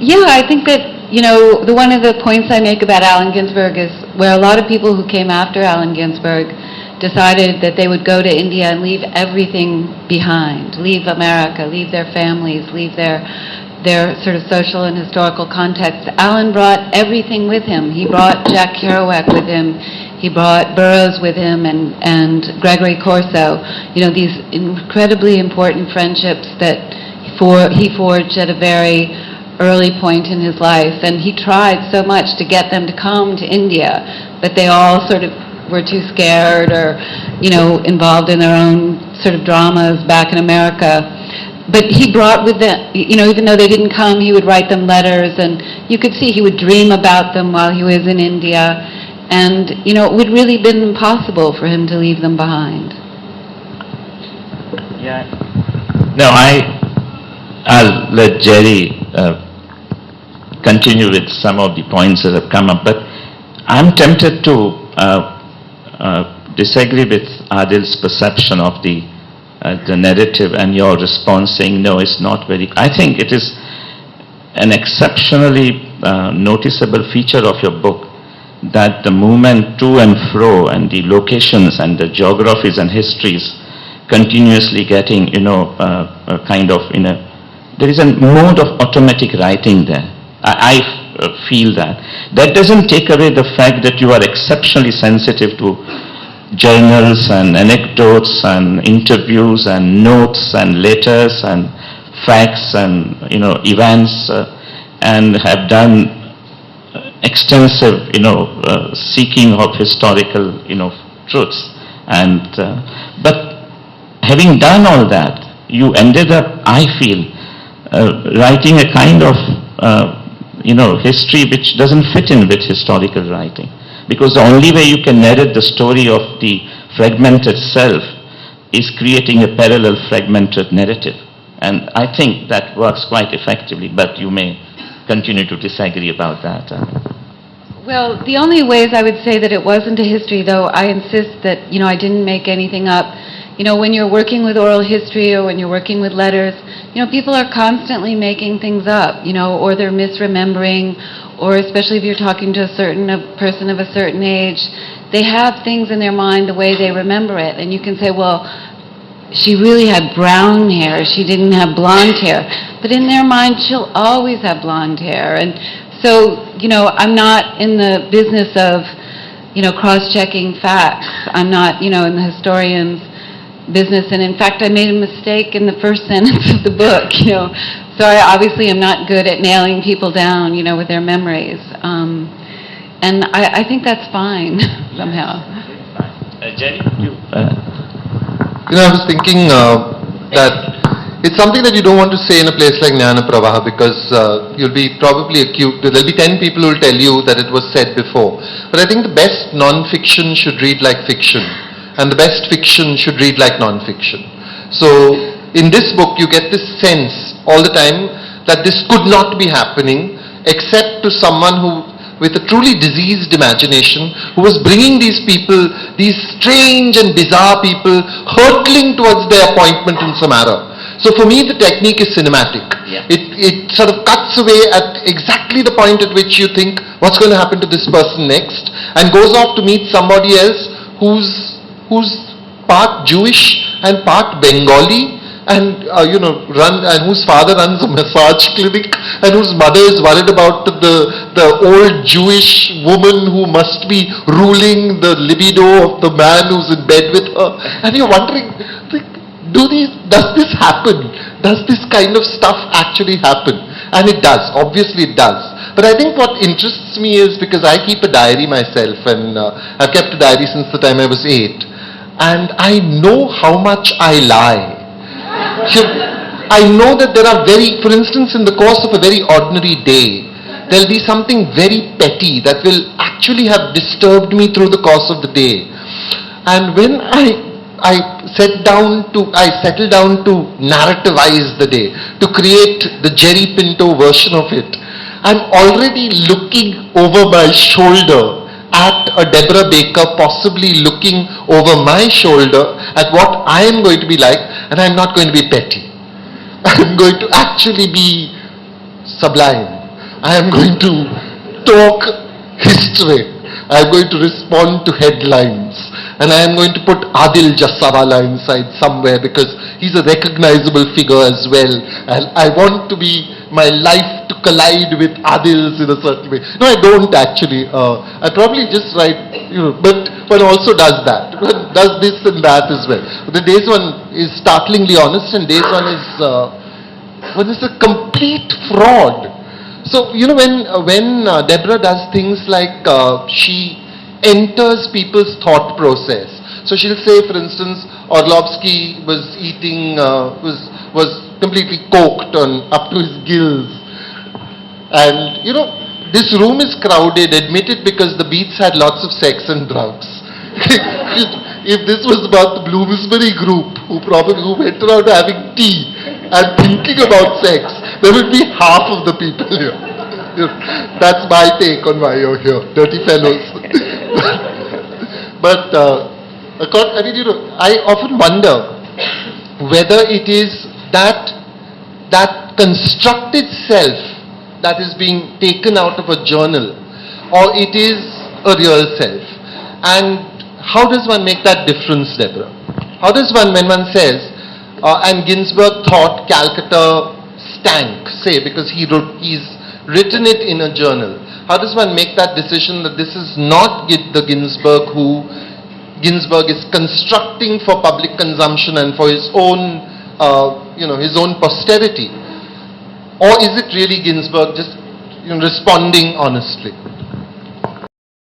Yeah, I think that, one of the points I make about Allen Ginsberg is where a lot of people who came after Allen Ginsberg decided that they would go to India and leave everything behind, leave America, leave their families, leave their sort of social and historical context. Allen brought everything with him. He brought Jack Kerouac with him. He brought Burroughs with him and Gregory Corso. These incredibly important friendships that he forged at a very early point in his life. And he tried so much to get them to come to India, but they all sort of were too scared or, involved in their own sort of dramas back in America. But he brought with them, even though they didn't come, he would write them letters, and you could see he would dream about them while he was in India. And, it would really have been impossible for him to leave them behind. Yeah. No, I'll let Jerry continue with some of the points that have come up, but I'm tempted to disagree with Adil's perception of the narrative and your response saying, no, it's not very... I think it is an exceptionally noticeable feature of your book that the movement to and fro and the locations and the geographies and histories continuously getting, there is a mode of automatic writing there. I feel that. That doesn't take away the fact that you are exceptionally sensitive to journals and anecdotes and interviews and notes and letters and facts and events and have done extensive seeking of historical truths. And but having done all that, you ended up, I feel, writing a kind of history which doesn't fit in with historical writing. Because the only way you can narrate the story of the fragmented self is creating a parallel fragmented narrative. And I think that works quite effectively, but you may continue to disagree about that. Well, the only ways I would say that it wasn't a history, though, I insist that, I didn't make anything up. When you're working with oral history or when you're working with letters, people are constantly making things up, or they're misremembering, or especially if you're talking to a person of a certain age, they have things in their mind the way they remember it. And you can say, well, she really had brown hair, she didn't have blonde hair. But in their mind, she'll always have blonde hair. And so, I'm not in the business of, cross-checking facts. I'm not, in the historian's business. And in fact, I made a mistake in the first sentence of the book, So I obviously am not good at nailing people down, with their memories. And I think that's fine, somehow. Jerry, I was thinking that it's something that you don't want to say in a place like Jnana Pravaha because you'll be probably accused. There'll be 10 people who will tell you that it was said before. But I think the best non-fiction should read like fiction, and the best fiction should read like non-fiction. So in this book, you get this sense all the time that this could not be happening except to someone who, with a truly diseased imagination, who was bringing these people, these strange and bizarre people, hurtling towards their appointment in Samara. So for me, the technique is cinematic. Yeah. It sort of cuts away at exactly the point at which you think, what's going to happen to this person next, and goes off to meet somebody else who's part Jewish and part Bengali, and and whose father runs a massage clinic, and whose mother is worried about the old Jewish woman who must be ruling the libido of the man who's in bed with her. And you're wondering, does this happen? Does this kind of stuff actually happen? And it does. Obviously it does. But I think what interests me is because I keep a diary myself, and I've kept a diary since the time I was 8, and I know how much I lie. I know that there are for instance, in the course of a very ordinary day, there'll be something very petty that will actually have disturbed me through the course of the day. And when I settle down to narrativize the day, to create the Jerry Pinto version of it, I'm already looking over my shoulder at a Deborah Baker, possibly looking over my shoulder at what I am going to be like, and I'm not going to be petty. I'm going to actually be sublime. I am going to talk history. I am going to respond to headlines. And I am going to put Adil Jussawala inside somewhere because he's a recognizable figure as well. And I want to be my life to collide with Adil's in a certain way. No, I don't actually. I probably just write, but one also does that. One does this and that as well. The days one is startlingly honest and days one is a complete fraud. So, when Deborah does things like she enters people's thought process. So she'll say, for instance, Orlovsky was eating, was completely coked up to his gills. And, this room is crowded, admitted, because the Beats had lots of sex and drugs. If this was about the Bloomsbury group, who went around having tea and thinking about sex, there would be half of the people here. That's my take on why you're here, dirty fellows. But I often wonder whether it is that constructed self that is being taken out of a journal, or it is a real self. And how does one make that difference, Deborah? How does one, when one says, and Ginsberg thought Calcutta stank, say, because he's written it in a journal. How does one make that decision that this is not the Ginsberg who Ginsberg is constructing for public consumption and for his own, his own posterity? Or is it really Ginsberg just responding honestly?